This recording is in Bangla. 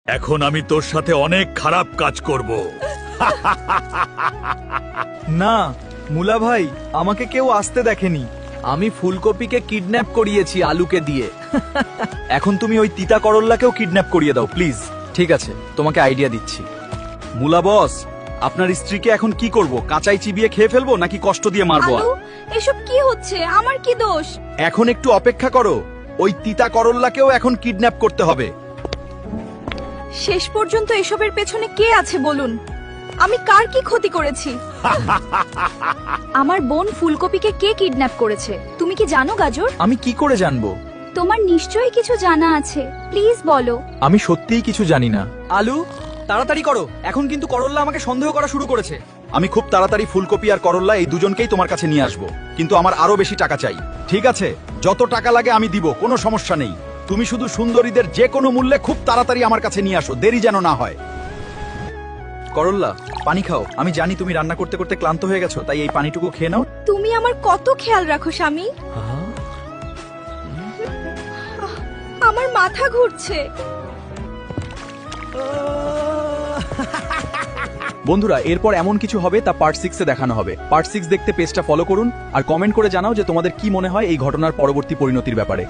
এখন আমি তোর সাথে অনেক খারাপ কাজ করব। না মুলা ভাই, আমাকে কেউ আসতে দেখেনি। আমি ফুলকপিকে কিডন্যাপ করিয়েছি আলুকে দিয়ে। এখন তুমি ওই তিতা করল্লাকেও কিডন্যাপ করিয়ে দাও প্লিজ। ঠিক আছে, তোমাকে আইডিয়া দিচ্ছি। মুলা বস, আপনার স্ত্রীকে এখন কি করব? কাঁচাই চিবিয়ে খেয়ে ফেলবো নাকি কষ্ট দিয়ে মারবো? আলু, এসব কি হচ্ছে? আমার কি দোষ? এখন একটু অপেক্ষা করো, ওই তিতা করল্লাকেও এখন কিডন্যাপ করতে হবে। শেষ পর্যন্ত এসবের পেছনে কে আছে বলুন? আমি কার কি ক্ষতি করেছি? আমার বোন ফুলকপিকে কে কিডন্যাপ করেছে তুমি কি জানো গাজর? আমি কি করে জানবো? তোমার নিশ্চয়ই কিছু জানা আছে, প্লিজ বলো। আমি সত্যিই কিছু জানি না। আলু, তাড়াতাড়ি করো, এখন কিন্তু করল্লা আমাকে সন্দেহ করা শুরু করেছে। আমি খুব তাড়াতাড়ি ফুলকপি আর করল্লা এই দুজনকেই তোমার কাছে নিয়ে আসবো, কিন্তু আমার আরো বেশি টাকা চাই। ঠিক আছে, যত টাকা লাগে আমি দিব, কোনো সমস্যা নেই। তুমি শুধু সুন্দরীদের যে কোনো মূল্যে খুব তাড়াতাড়ি আমার কাছে নিয়ে আসো, দেরি যেন না হয়। করল্লা, পানি খাও। আমি জানি তুমি রান্না করতে করতে ক্লান্ত হয়ে গেছো, তাই এই পানিটুকু খেয়ে নাও। তুমি আমার কত খেয়াল রাখো স্বামী। আমার মাথা ঘুরছে। বন্ধুরা, এরপর এমন কিছু হবে তা পার্ট 6 এ দেখানো হবে। পার্ট 6 দেখতে পেজটা ফলো করুন আর কমেন্ট করে জানাও যে তোমাদের কি মনে হয় এই ঘটনার পরবর্তী পরিণতির ব্যাপারে।